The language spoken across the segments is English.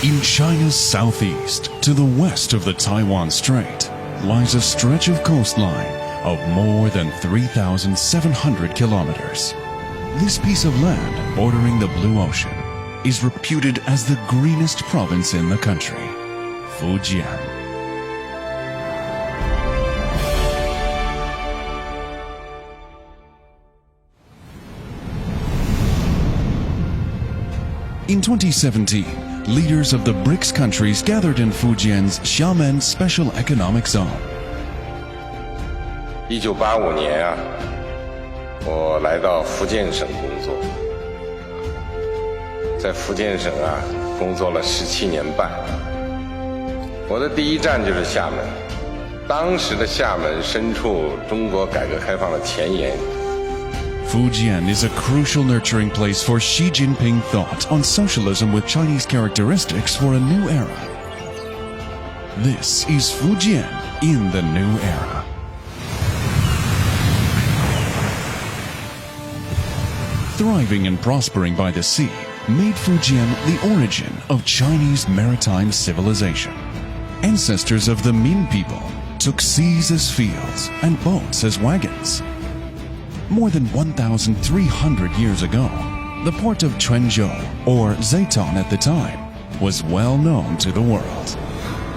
In China's southeast, to the west of the Taiwan Strait, lies a stretch of coastline of more than 3,700 kilometers. This piece of land bordering the Blue Ocean is reputed as the greenest province in the country, Fujian. In 2017, leaders of the BRICS countries gathered in Fujian's Xiamen Special Economic Zone. 1985年啊，我来到福建省工作，在福建省啊工作了17年半。我的第一站就是厦门，当时的厦门身处中国改革开放的前沿。 Fujian is a crucial nurturing place for Xi Jinping thought on socialism with Chinese characteristics for a new era. This is Fujian in the new era. Thriving and prospering by the sea made Fujian the origin of Chinese maritime civilization. Ancestors of the Min people took seas as fields and boats as wagons. More than 1,300 years ago, the port of Quanzhou, or Zaitan at the time, was well known to the world.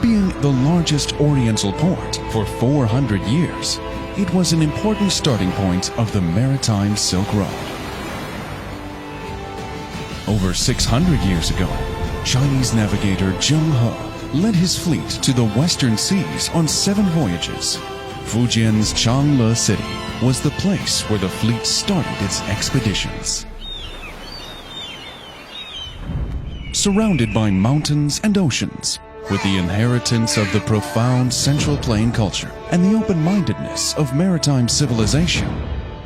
Being the largest oriental port for 400 years, it was an important starting point of the maritime Silk Road. Over 600 years ago, Chinese navigator Zheng He led his fleet to the western seas on 7 voyages. Fujian's Changle City was the place where the fleet started its expeditions. Surrounded by mountains and oceans, with the inheritance of the profound Central Plain culture and the open-mindedness of maritime civilization,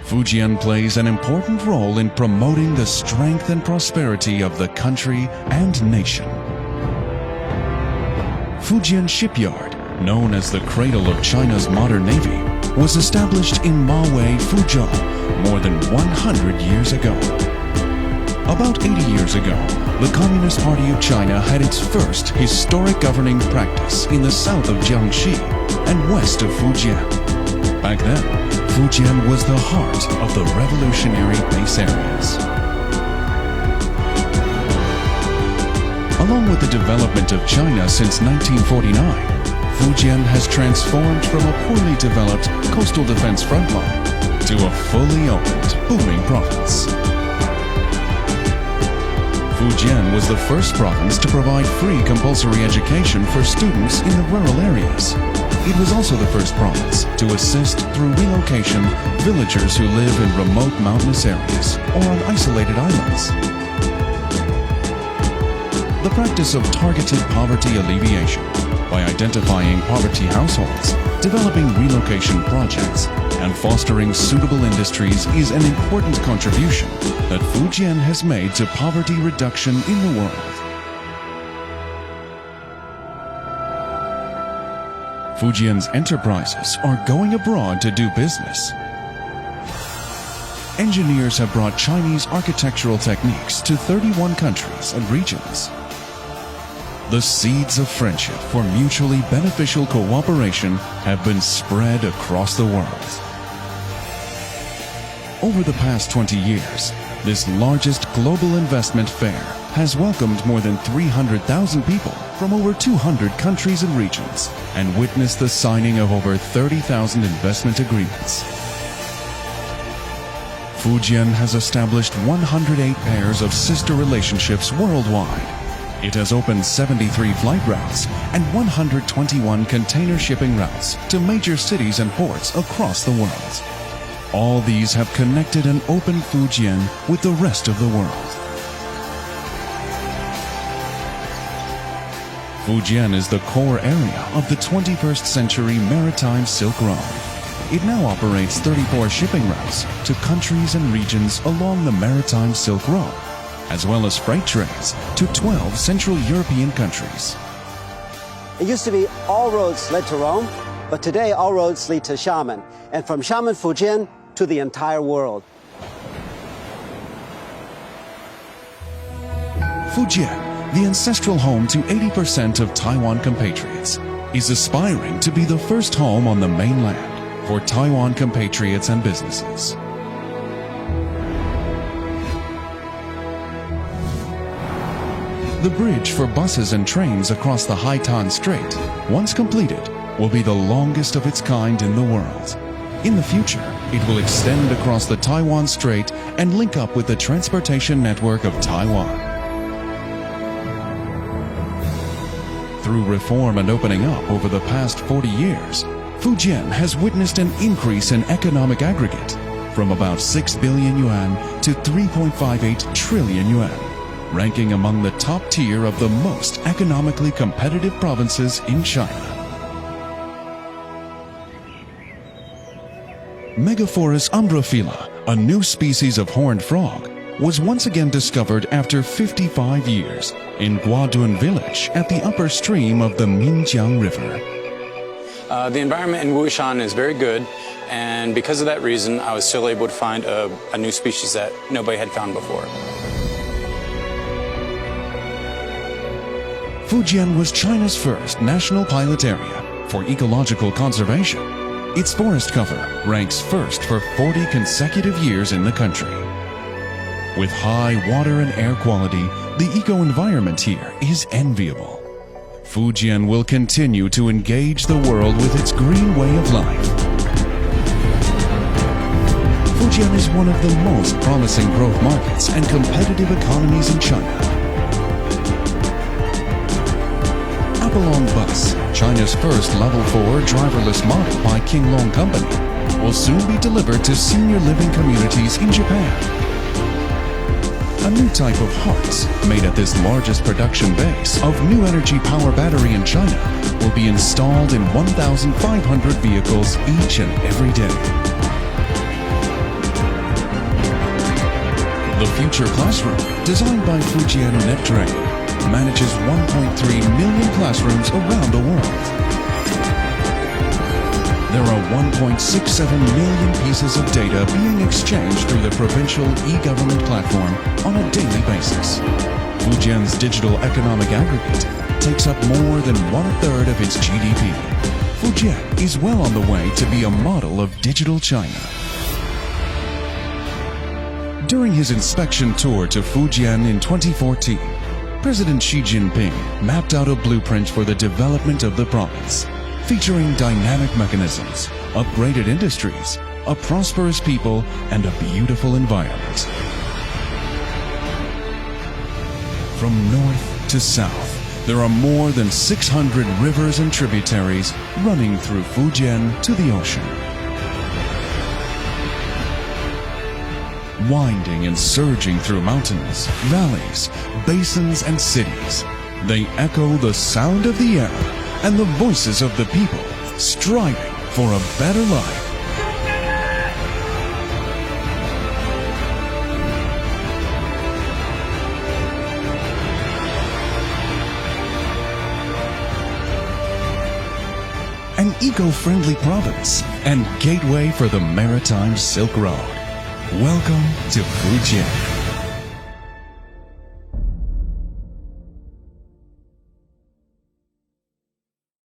Fujian plays an important role in promoting the strength and prosperity of the country and nation. Fujian Shipyard, known as the cradle of China's modern navy, was established in Maui, Fuzhou, more than 100 years ago. About 80 years ago, the Communist Party of China had its first historic governing practice in the south of Jiangxi and west of Fujian. Back then, Fujian was the heart of the revolutionary base areas. Along with the development of China since 1949, Fujian has transformed from a poorly developed coastal defense frontline to a fully opened, booming province. Fujian was the first province to provide free compulsory education for students in the rural areas. It was also the first province to assist through relocation villagers who live in remote mountainous areas or on isolated islands. The practice of targeted poverty alleviation by identifying poverty households, developing relocation projects, and fostering suitable industries is an important contribution that Fujian has made to poverty reduction in the world. Fujian's enterprises are going abroad to do business. Engineers have brought Chinese architectural techniques to 31 countries and regions. The seeds of friendship for mutually beneficial cooperation have been spread across the world. Over the past 20 years, this largest global investment fair has welcomed more than 300,000 people from over 200 countries and regions and witnessed the signing of over 30,000 investment agreements. Fujian has established 108 pairs of sister relationships worldwide. It has opened 73 flight routes and 121 container shipping routes to major cities and ports across the world. All these have connected and opened Fujian with the rest of the world. Fujian is the core area of the 21st century maritime Silk Road. It now operates 34 shipping routes to countries and regions along the maritime Silk Road, as well as freight trades to 12 Central European countries. It used to be all roads led to Rome, but today all roads lead to Xiamen, and from Xiamen, Fujian, to the entire world. Fujian, the ancestral home to 80% of Taiwan compatriots, is aspiring to be the first home on the mainland for Taiwan compatriots and businesses. The bridge for buses and trains across the Haitan Strait, once completed, will be the longest of its kind in the world. In the future, it will extend across the Taiwan Strait and link up with the transportation network of Taiwan. Through reform and opening up over the past 40 years, Fujian has witnessed an increase in economic aggregate from about 6 billion yuan to 3.58 trillion yuan, ranking among the top tier of the most economically competitive provinces in China. Megaphorus Umbrophila, a new species of horned frog, was once again discovered after 55 years in Guadun village at the upper stream of the Minjiang River. The environment in Wushan is very good, and because of that reason, I was still able to find a new species that nobody had found before. Fujian was China's first national pilot area for ecological conservation. Its forest cover ranks first for 40 consecutive years in the country. With high water and air quality, the eco-environment here is enviable. Fujian will continue to engage the world with its green way of life. Fujian is one of the most promising growth markets and competitive economies in China. Apolong Bus, China's first Level 4 driverless model by King Long Company, will soon be delivered to senior living communities in Japan. A new type of hearts, made at this largest production base of new energy power battery in China, will be installed in 1,500 vehicles each and every day. The future classroom, designed by Fujian NetTrain, manages 1.3 million classrooms around the world. There are 1.67 million pieces of data being exchanged through the provincial e-government platform on a daily basis. Fujian's digital economic aggregate takes up more than 1/3 of its GDP. Fujian is well on the way to be a model of digital China. During his inspection tour to Fujian in 2014, President Xi Jinping mapped out a blueprint for the development of the province, featuring dynamic mechanisms, upgraded industries, a prosperous people, and a beautiful environment. From north to south, there are more than 600 rivers and tributaries running through Fujian to the ocean. Winding and surging through mountains, valleys, basins, and cities, they echo the sound of the era and the voices of the people striving for a better life. An eco-friendly province and gateway for the maritime Silk Road. Welcome to Fujian.